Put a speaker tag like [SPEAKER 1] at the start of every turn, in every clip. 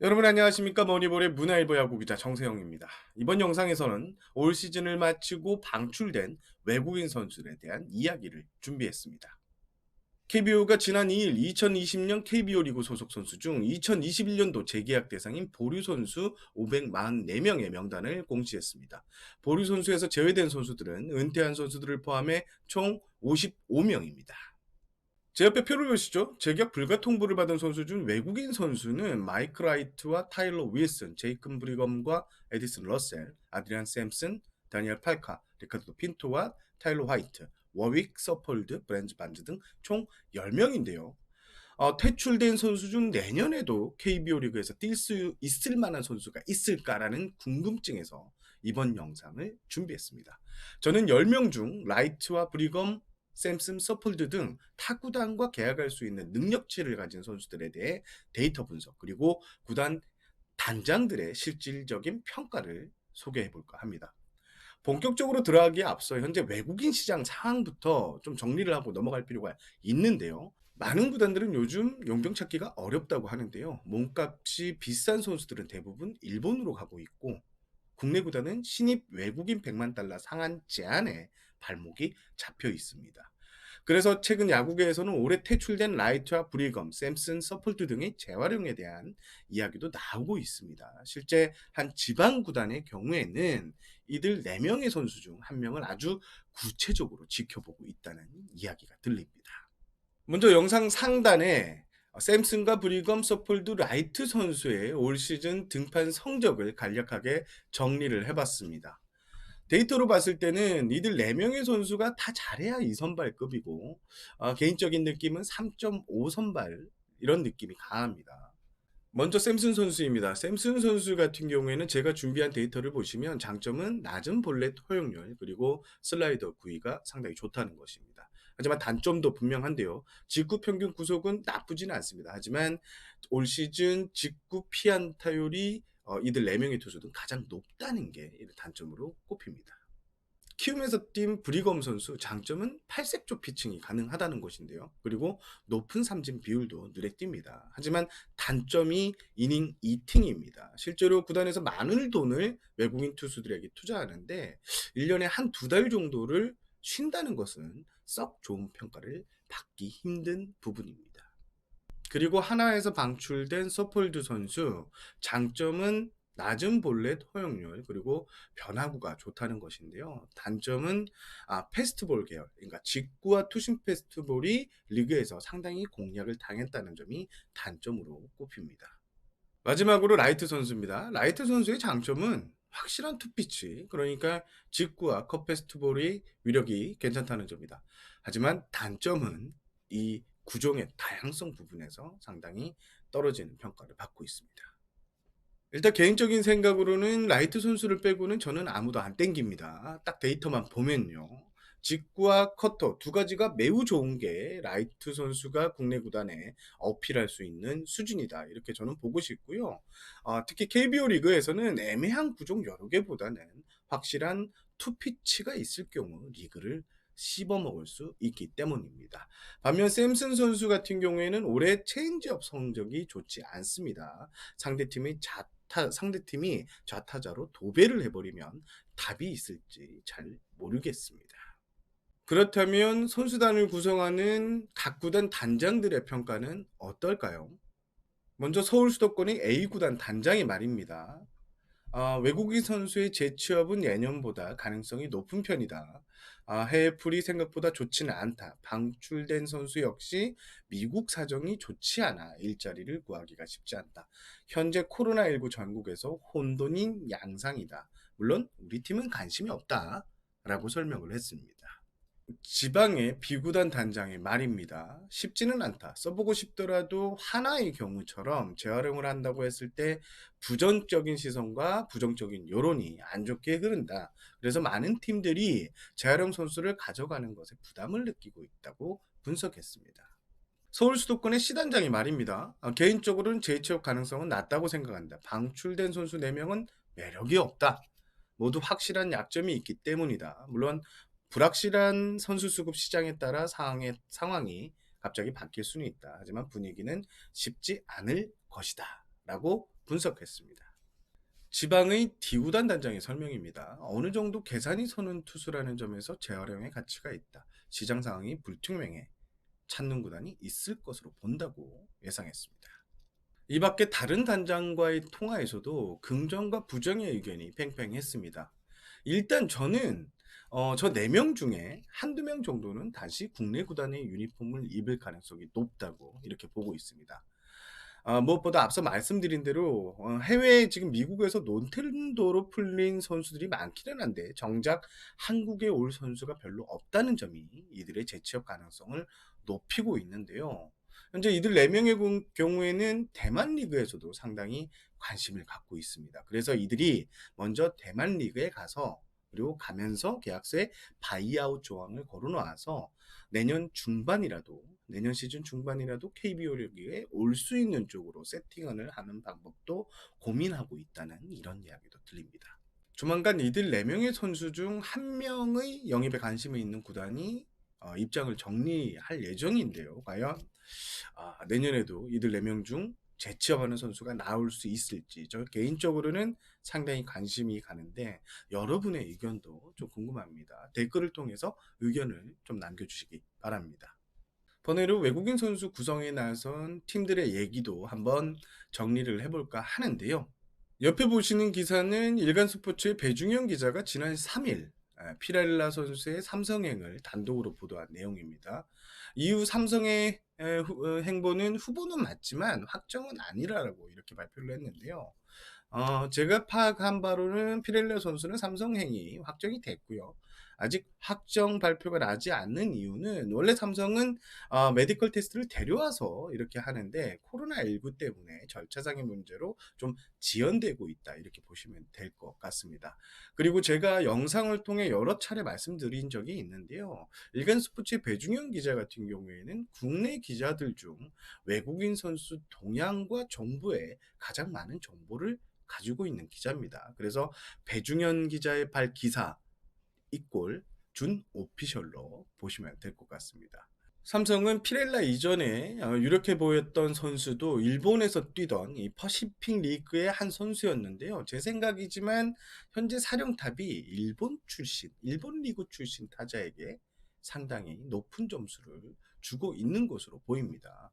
[SPEAKER 1] 여러분 안녕하십니까? 머니볼의 문화일보 야구기자 정세영입니다. 이번 영상에서는 올 시즌을 마치고 방출된 외국인 선수들에 대한 이야기를 준비했습니다. KBO가 지난 2일 2020년 KBO 리그 소속 선수 중 2021년도 재계약 대상인 보류 선수 544명의 명단을 공지했습니다. 보류 선수에서 제외된 선수들은 은퇴한 선수들을 포함해 총 55명입니다. 제 옆에 표를 보시죠. 재계약 불가 통보를 받은 선수 중 외국인 선수는 마이크 라이트와 타일러 윌슨, 제이큰 브리검과 에디슨 러셀, 아드리안 샘슨, 다니엘 팔카, 리카르도 핀토와 타일러 화이트, 워윅 서폴드, 브랜즈 반즈 등 총 10명인데요. 퇴출된 선수 중 내년에도 KBO 리그에서 뛸 수 있을 만한 선수가 있을까라는 궁금증에서 이번 영상을 준비했습니다. 저는 10명 중 라이트와 브리검, 샘슨, 서폴드 등 타구단과 계약할 수 있는 능력치를 가진 선수들에 대해 데이터 분석 그리고 구단 단장들의 실질적인 평가를 소개해 볼까 합니다. 본격적으로 들어가기에 앞서 현재 외국인 시장 상황부터 좀 정리를 하고 넘어갈 필요가 있는데요. 많은 구단들은 요즘 용병 찾기가 어렵다고 하는데요. 몸값이 비싼 선수들은 대부분 일본으로 가고 있고 국내 구단은 신입 외국인 100만 달러 상한 제한에 발목이 잡혀 있습니다. 그래서 최근 야구계에서는 올해 퇴출된 라이트와 브리검, 샘슨, 서폴트 등의 재활용에 대한 이야기도 나오고 있습니다. 실제 한 지방 구단의 경우에는 이들 4명의 선수 중 1명을 아주 구체적으로 지켜보고 있다는 이야기가 들립니다. 먼저 영상 상단에 샘슨과 브리검, 서폴드, 라이트 선수의 올 시즌 등판 성적을 간략하게 정리를 해봤습니다. 데이터로 봤을 때는 이들 4명의 선수가 다 잘해야 2선발급이고 개인적인 느낌은 3.5선발 이런 느낌이 강합니다. 먼저 샘슨 선수입니다. 샘슨 선수 같은 경우에는 제가 준비한 데이터를 보시면 장점은 낮은 볼넷 허용률 그리고 슬라이더 구위가 상당히 좋다는 것입니다. 하지만 단점도 분명한데요. 직구 평균 구속은 나쁘지는 않습니다. 하지만 올 시즌 직구 피안타율이 이들 4명의 투수 중 가장 높다는 게 단점으로 꼽힙니다. 키움에서 뛴 브리검 선수 장점은 팔색조 피칭이 가능하다는 것인데요. 그리고 높은 삼진 비율도 눈에 띕니다. 하지만 단점이 이닝 이팅입니다. 실제로 구단에서 많은 돈을 외국인 투수들에게 투자하는데 1년에 한 두 달 정도를 쉰다는 것은 썩 좋은 평가를 받기 힘든 부분입니다. 그리고 하나에서 방출된 서폴드 선수 장점은 낮은 볼넷 허용률 그리고 변화구가 좋다는 것인데요. 단점은 패스트볼 계열, 그러니까 직구와 투심 패스트볼이 리그에서 상당히 공략을 당했다는 점이 단점으로 꼽힙니다. 마지막으로 라이트 선수입니다. 라이트 선수의 장점은 확실한 투피치, 그러니까 직구와 컷 패스트볼의 위력이 괜찮다는 점이다. 하지만 단점은 이 구종의 다양성 부분에서 상당히 떨어지는 평가를 받고 있습니다. 일단 개인적인 생각으로는 라이트 선수를 빼고는 저는 아무도 안 땡깁니다. 딱 데이터만 보면요. 직구와 커터 두 가지가 매우 좋은 게 라이트 선수가 국내 구단에 어필할 수 있는 수준이다. 이렇게 저는 보고 싶고요. 특히 KBO 리그에서는 애매한 구종 여러 개보다는 확실한 투피치가 있을 경우 리그를 씹어먹을 수 있기 때문입니다. 반면 샘슨 선수 같은 경우에는 올해 체인지업 성적이 좋지 않습니다. 상대팀이 좌타자로 도배를 해버리면 답이 있을지 잘 모르겠습니다. 그렇다면 선수단을 구성하는 각 구단 단장들의 평가는 어떨까요? 먼저 서울 수도권의 A구단 단장이 말입니다. 외국인 선수의 재취업은 예년보다 가능성이 높은 편이다. 해외풀이 생각보다 좋지는 않다. 방출된 선수 역시 미국 사정이 좋지 않아 일자리를 구하기가 쉽지 않다. 현재 코로나19 전국에서 혼돈인 양상이다. 물론 우리 팀은 관심이 없다. 라고 설명을 했습니다. 지방의 비구단 단장의 말입니다. 쉽지는 않다. 써보고 싶더라도 하나의 경우처럼 재활용을 한다고 했을 때 부정적인 시선과 부정적인 여론이 안 좋게 흐른다. 그래서 많은 팀들이 재활용 선수를 가져가는 것에 부담을 느끼고 있다고 분석했습니다. 서울 수도권의 시단장이 말입니다. 개인적으로는 재취업 가능성은 낮다고 생각한다. 방출된 선수 4명은 매력이 없다. 모두 확실한 약점이 있기 때문이다. 물론 불확실한 선수 수급 시장에 따라 상황이 갑자기 바뀔 수는 있다. 하지만 분위기는 쉽지 않을 것이다. 라고 분석했습니다. 지방의 D구단 단장의 설명입니다. 어느 정도 계산이 서는 투수라는 점에서 재활용의 가치가 있다. 시장 상황이 불투명해 찾는 구단이 있을 것으로 본다고 예상했습니다. 이 밖에 다른 단장과의 통화에서도 긍정과 부정의 의견이 팽팽했습니다. 일단 저는 저 4명 중에 한두 명 정도는 다시 국내 구단의 유니폼을 입을 가능성이 높다고 이렇게 보고 있습니다. 무엇보다 앞서 말씀드린 대로 해외에 지금 미국에서 논텐도로 풀린 선수들이 많기는 한데 정작 한국에 올 선수가 별로 없다는 점이 이들의 재취업 가능성을 높이고 있는데요. 현재 이들 4명의 경우에는 대만 리그에서도 상당히 관심을 갖고 있습니다. 그래서 이들이 먼저 대만 리그에 가서 그리고 가면서 계약서에 바이아웃 조항을 걸어놔서 내년 시즌 중반이라도 KBO 리그에 올 수 있는 쪽으로 세팅을 하는 방법도 고민하고 있다는 이런 이야기도 들립니다. 조만간 이들 4명의 선수 중 1명의 영입에 관심이 있는 구단이 입장을 정리할 예정인데요. 과연 내년에도 이들 4명 중 재취업하는 선수가 나올 수 있을지 저 개인적으로는 상당히 관심이 가는데 여러분의 의견도 좀 궁금합니다. 댓글을 통해서 의견을 좀 남겨주시기 바랍니다. 번외로 외국인 선수 구성에 나선 팀들의 얘기도 한번 정리를 해볼까 하는데요. 옆에 보시는 기사는 일간스포츠의 배중현 기자가 지난 3일 피렐라 선수의 삼성행을 단독으로 보도한 내용입니다. 이후 삼성의 행보는 후보는 맞지만 확정은 아니라고 이렇게 발표를 했는데요. 제가 파악한 바로는 피렐라 선수는 삼성행이 확정이 됐고요. 아직 확정 발표가 나지 않는 이유는 원래 삼성은 메디컬 테스트를 데려와서 이렇게 하는데 코로나19 때문에 절차상의 문제로 좀 지연되고 있다 이렇게 보시면 될 것 같습니다. 그리고 제가 영상을 통해 여러 차례 말씀드린 적이 있는데요. 일간스포츠의 배중현 기자 같은 경우에는 국내 기자들 중 외국인 선수 동향과 정보에 가장 많은 정보를 가지고 있는 기자입니다. 그래서 배중현 기자의 기사 이꼴 준 오피셜로 보시면 될 것 같습니다. 삼성은 피렐라 이전에 유력해 보였던 선수도 일본에서 뛰던 이 퍼시픽 리그의 한 선수였는데요. 제 생각이지만 현재 사령탑이 일본 리그 출신 타자에게 상당히 높은 점수를 주고 있는 것으로 보입니다.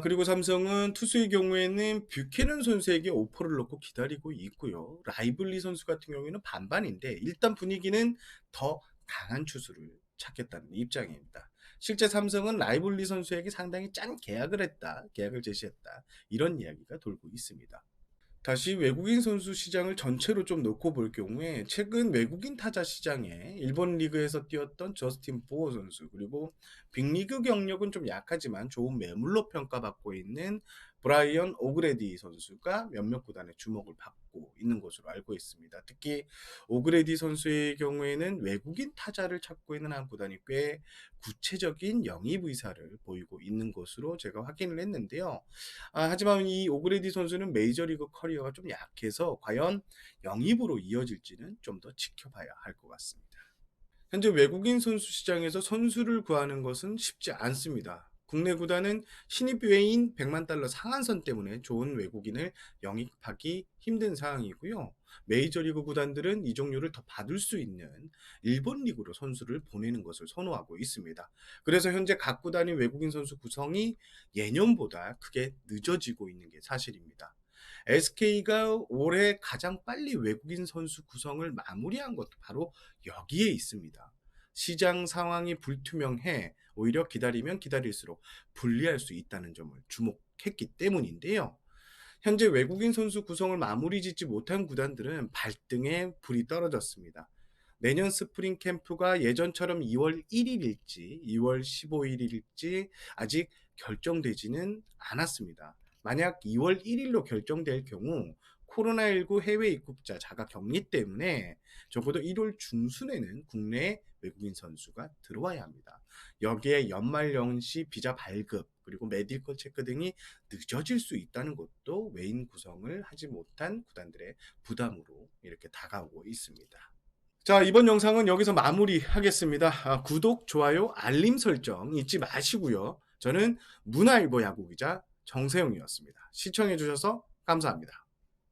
[SPEAKER 1] 그리고 삼성은 투수의 경우에는 뷰캐넌 선수에게 오퍼를 놓고 기다리고 있고요. 라이블리 선수 같은 경우에는 반반인데 일단 분위기는 더 강한 투수를 찾겠다는 입장입니다. 실제 삼성은 라이블리 선수에게 상당히 짠 계약을 제시했다. 이런 이야기가 돌고 있습니다. 다시 외국인 선수 시장을 전체로 좀 놓고 볼 경우에 최근 외국인 타자 시장에 일본 리그에서 뛰었던 저스틴 보어 선수 그리고 빅리그 경력은 좀 약하지만 좋은 매물로 평가받고 있는 브라이언 오그레디 선수가 몇몇 구단의 주목을 받고 있는 것으로 알고 있습니다. 특히 오그레디 선수의 경우에는 외국인 타자를 찾고 있는 한 구단이 꽤 구체적인 영입 의사를 보이고 있는 것으로 제가 확인을 했는데요. 하지만 이 오그레디 선수는 메이저리그 커리어가 좀 약해서 과연 영입으로 이어질지는 좀 더 지켜봐야 할 것 같습니다. 현재 외국인 선수 시장에서 선수를 구하는 것은 쉽지 않습니다. 국내 구단은 신입 외인 100만 달러 상한선 때문에 좋은 외국인을 영입하기 힘든 상황이고요. 메이저리그 구단들은 이 종류를 더 받을 수 있는 일본 리그로 선수를 보내는 것을 선호하고 있습니다. 그래서 현재 각 구단의 외국인 선수 구성이 예년보다 크게 늦어지고 있는 게 사실입니다. SK가 올해 가장 빨리 외국인 선수 구성을 마무리한 것도 바로 여기에 있습니다. 시장 상황이 불투명해 오히려 기다리면 기다릴수록 불리할 수 있다는 점을 주목했기 때문인데요. 현재 외국인 선수 구성을 마무리 짓지 못한 구단들은 발등에 불이 떨어졌습니다. 내년 스프링 캠프가 예전처럼 2월 1일일지 2월 15일일지 아직 결정되지는 않았습니다. 만약 2월 1일로 결정될 경우 코로나19 해외 입국자 자가 격리 때문에 적어도 1월 중순에는 국내에 외국인 선수가 들어와야 합니다. 여기에 연말연시 비자 발급 그리고 메디컬 체크 등이 늦어질 수 있다는 것도 외인 구성을 하지 못한 구단들의 부담으로 이렇게 다가오고 있습니다. 자, 이번 영상은 여기서 마무리하겠습니다. 구독, 좋아요, 알림 설정 잊지 마시고요. 저는 문화일보 야구기자 정세영이었습니다. 시청해주셔서 감사합니다.